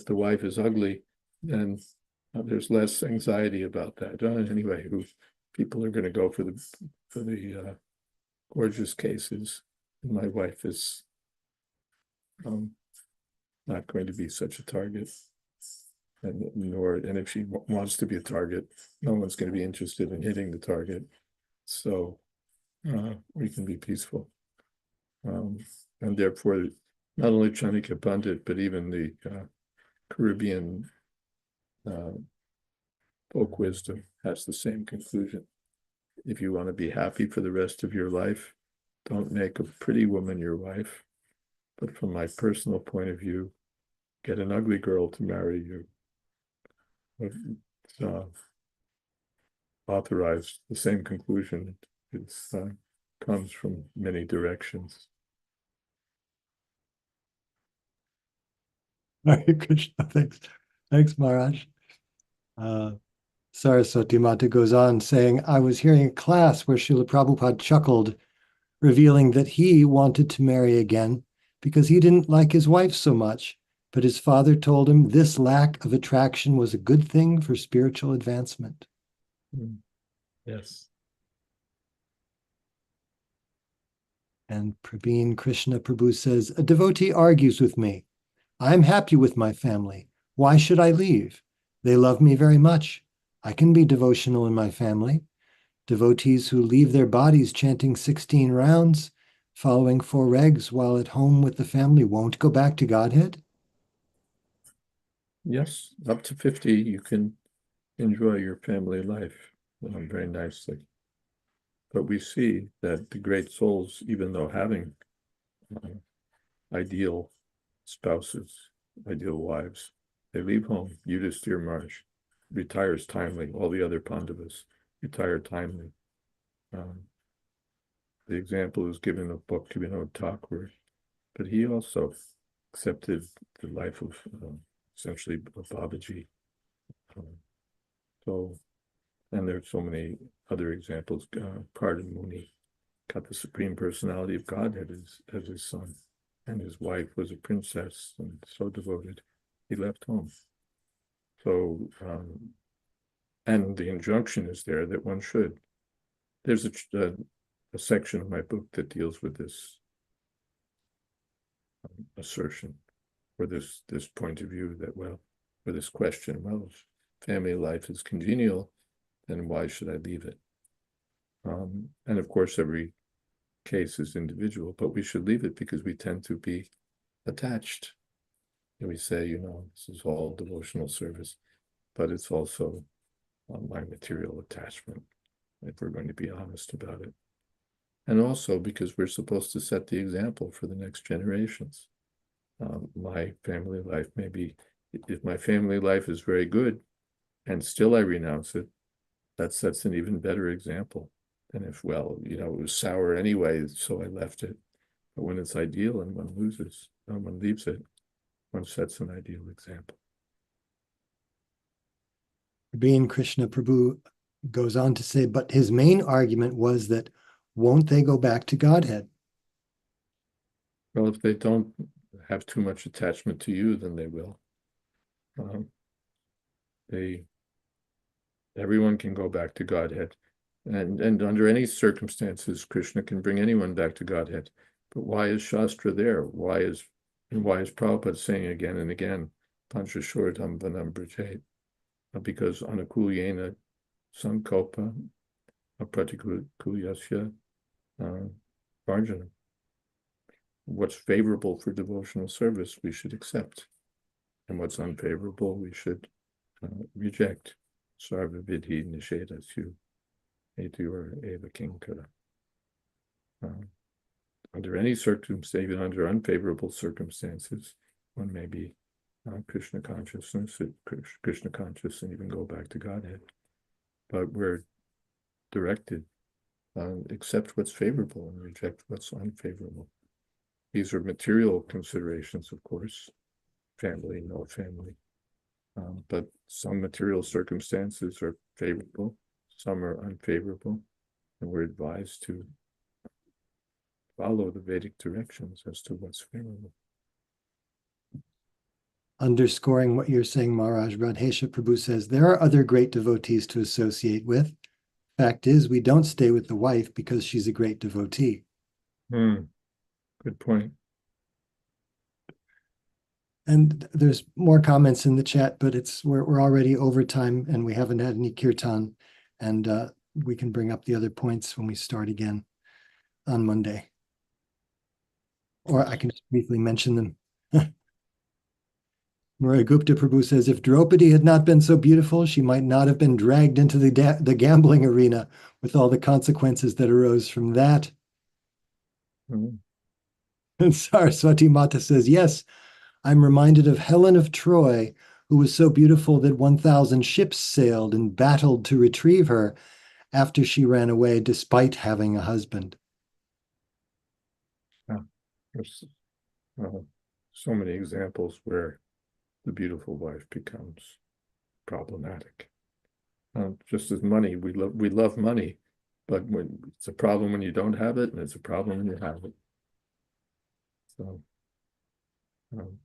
the wife is ugly, then there's less anxiety about that. Anyway, people are going to go for the gorgeous cases. And my wife is not going to be such a target. and if she wants to be a target, no one's going to be interested in hitting the target. So we can be peaceful. And therefore, not only Chanakya Pandit, but even the Caribbean folk wisdom has the same conclusion. If you want to be happy for the rest of your life, don't make a pretty woman your wife. But from my personal point of view, get an ugly girl to marry you. It's authorized. The same conclusion. It comes from many directions. Hare Krishna. Thanks, Maharaj. Saraswati Mata goes on saying, I was hearing a class where Srila Prabhupada chuckled, revealing that he wanted to marry again because he didn't like his wife so much, but his father told him this lack of attraction was a good thing for spiritual advancement. Yes. And Praveen Krishna Prabhu says, a devotee argues with me. I'm happy with my family. Why should I leave? They love me very much. I can be devotional in my family. Devotees who leave their bodies chanting 16 rounds, following 4 regs while at home with the family won't go back to Godhead? Yes, up to 50, you can enjoy your family life very nicely. But we see that the great souls, even though having ideal spouses, ideal wives, they leave home. Yudhisthira Maharaj retires timely. All the other Pandavas retire timely. The example is given of Bhakti Vinod Thakur, but he also accepted the life of essentially Babaji. And there are so many other examples. Pardon Muni got the Supreme Personality of Godhead as his son, and his wife was a princess and so devoted, he left home. So, and the injunction is there that one should. There's a section of my book that deals with this assertion, or this point of view that, well, or this question, well, if family life is congenial, then why should I leave it? And of course, every case is individual, but we should leave it because we tend to be attached. And we say, this is all devotional service, but it's also my material attachment, if we're going to be honest about it. And also because we're supposed to set the example for the next generations. My family life, maybe if my family life is very good and still I renounce it, that sets an even better example than if, well, it was sour anyway, so I left it. But when it's ideal and one leaves it, one sets an ideal example. Praveen Krishna Prabhu goes on to say, but his main argument was that won't they go back to Godhead? Well, if they don't have too much attachment to you, then they will. Everyone can go back to Godhead. And under any circumstances, Krishna can bring anyone back to Godhead. But why is Shastra there? Why is Prabhupada saying again and again, Panchashordam Vanam Brajet? Because Anukulyena Sankalpa Pratikulyasya Varjana. What's favorable for devotional service, we should accept. And what's unfavorable, we should reject. Sarva vidhi nishedasyu etur eva kinkara. Under any circumstance, even under unfavorable circumstances, one may be Krishna conscious and even go back to Godhead. But we're directed, accept what's favorable and reject what's unfavorable. These are material considerations, of course, family, no family. But some material circumstances are favorable, some are unfavorable, and we're advised to follow the Vedic directions as to what's favorable. Underscoring what you're saying, Maharaj, Radhesha Prabhu says, there are other great devotees to associate with. Fact is, we don't stay with the wife because she's a great devotee. Good point. And there's more comments in the chat, but we're already over time and we haven't had any kirtan. And we can bring up the other points when we start again on Monday. Or I can just briefly mention them. Maria Gupta Prabhu says, if Draupadi had not been so beautiful, she might not have been dragged into the gambling arena with all the consequences that arose from that. Mhm. And Saraswati Mata says, yes, I'm reminded of Helen of Troy, who was so beautiful that 1,000 ships sailed and battled to retrieve her after she ran away despite having a husband. There's so many examples where the beautiful wife becomes problematic. Just as money, we love money, but when it's a problem when you don't have it, and it's a problem when you have it. So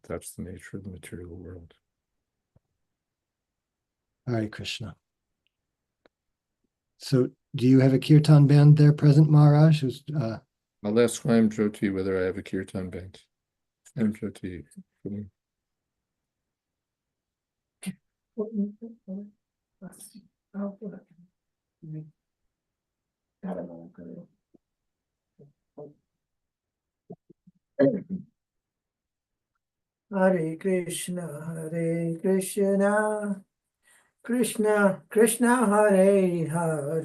that's the nature of the material world. Hare Krishna. So do you have a kirtan band there present, Maharaj? I'll ask Swami Jyoti whether I have a kirtan band. Swami Jyoti. Hare Krishna, Krishna Krishna, Hare Hare,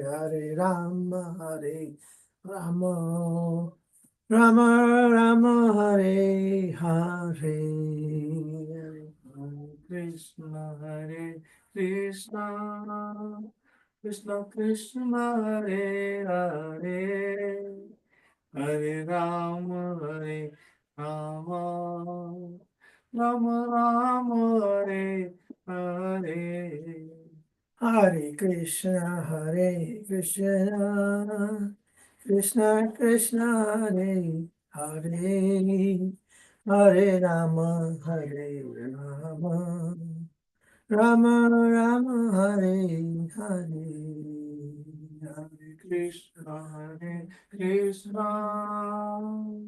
Hare Rama, Hare Rama, Rama Rama, Hare Hare. Hare Krishna, Krishna Krishna, Hare Hare, Hare Rama, Hare Rama, Rama Rama, Hare Hare. Hare Krishna, Krishna Krishna, Hare Hare, Hare Rama, Hare Rama, Rama Rama, Hare Hare. Hare Krishna,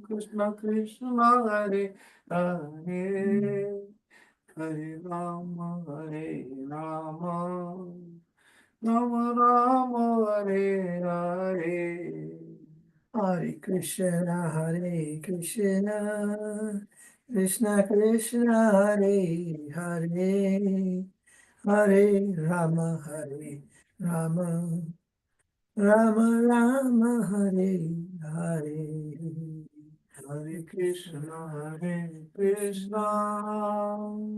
Krishna Krishna, Hare Hare, Hare Rama, Hare Rama, Rama Rama, Hare Hare. Hare Krishna, Krishna Krishna, Hare Hare, Hare Rama, Hare Rama, Rama Rama, Hare Hare. Hare Krishna,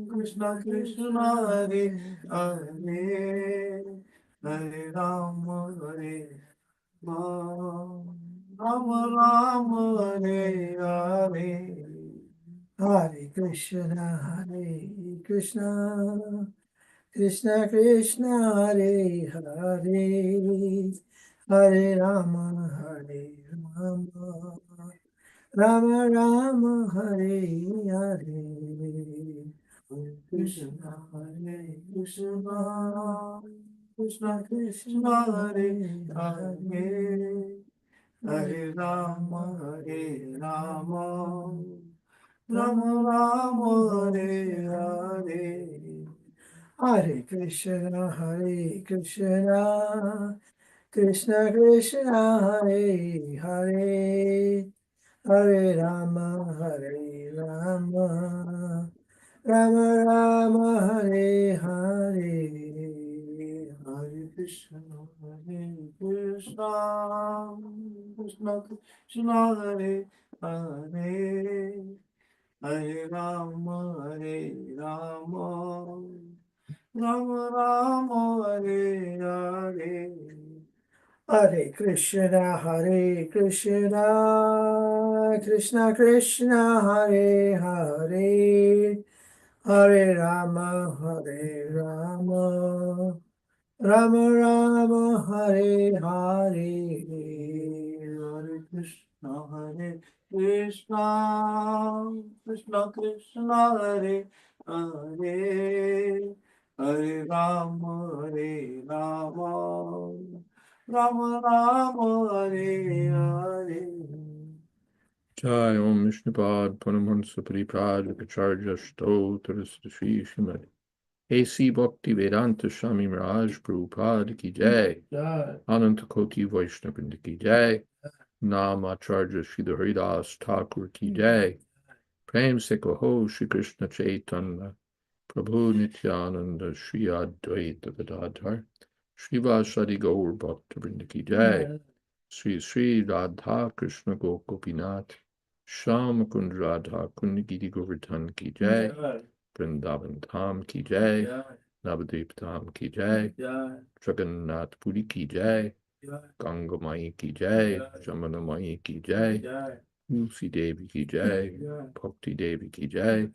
Krishna Krishna, Hare Hare, Hare Rama, Hare Rama, Rama Rama, Hare Hare. Hare Krishna, Krishna Krishna, Hare Hare, Hare Rama, Hare Rama, Rama Rama, Hare Hare. Hare Krishna, Krishna Krishna, Hare Hare, Hare Rama, Hare Rama, Rama Rama, Hare Hare. Hare Krishna, Krishna Krishna, Hare Hare, Hare Rama, Hare Rama, Rama Rama, Hare Hare. Hare Krishna, Krishna Krishna, Hare Hare, Hare Rama, Hare Rama, Rama Rama, Hare Hare. Hare Krishna, Krishna Krishna, Hare Hare, Hare Rama, Hare Rama, Rama Rama, Hare Hare. Hare Krishna, Krishna Krishna, Hare Hare, Hare Rama, Hare Rama, Rama Rama, Hare Hare. Jai Om Vishnupad Paramahansa Paripad Vikacharya Stotra Sri Srimad A.C. Bhakti Vedanta Swami Maharaj Prabhupada Ki Jai. Ananta Koti Vaishnavrinda Ki Jai. Nam Acharya Sridhar Haridas Thakur Ki Jai. Prem Se Kaho Shri Krishna Chaitanya Prabhu Nityananda Shri Advaita Gadadhar Srivasadi Gaur Bhaktavrinda Ki Jai. Sri Sri Radha Krishna Gopinath Sham Kund Radha Kund Giri Govardhan Ki Jai. Vrindavan Dham Ki Jai. Navadvip Dham Ki Jai. Jagannath Puri Ki Jai. Ganga Mai Ki Jai. Jamana Mai Ki Jai. Tulsi Devi Ki Jai. Bhakti Devi Ki Jai.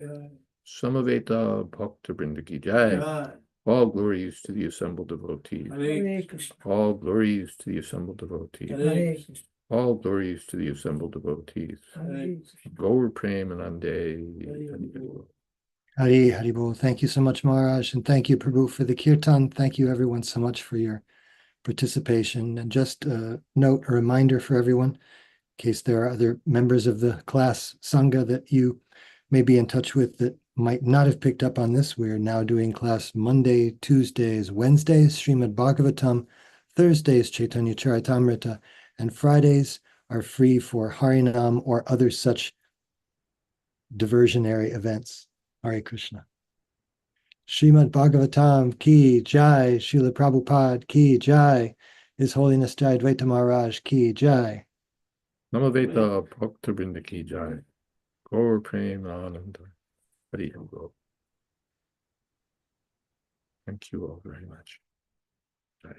Samaveta Bhakta Vrinda Ki Jai. All glories to the assembled devotees. Hare Krishna. All glories to the assembled devotees. Hare Krishna. All glories to the assembled devotees. Hare Gaur Premanande. Hari Haribol. Thank you so much, Maharaj, and thank you, Prabhu, for the kirtan. Thank you, everyone, so much for your participation. And just a note, a reminder for everyone, in case there are other members of the class Sangha that you may be in touch with that might not have picked up on this. We're now doing class Monday, Tuesdays, Wednesdays, Srimad Bhagavatam, Thursdays, Chaitanya Charitamrita, and Fridays are free for Harinam or other such diversionary events. Hare Krishna. Srimad Bhagavatam Ki Jai, Srila Prabhupada Ki Jai, His Holiness Jayadvaita Maharaj Ki Jai. Namaveta Bhakta Vrinda Ki Jai. Gaur Premananda. Hari Haribol. Thank you all very much. Jai.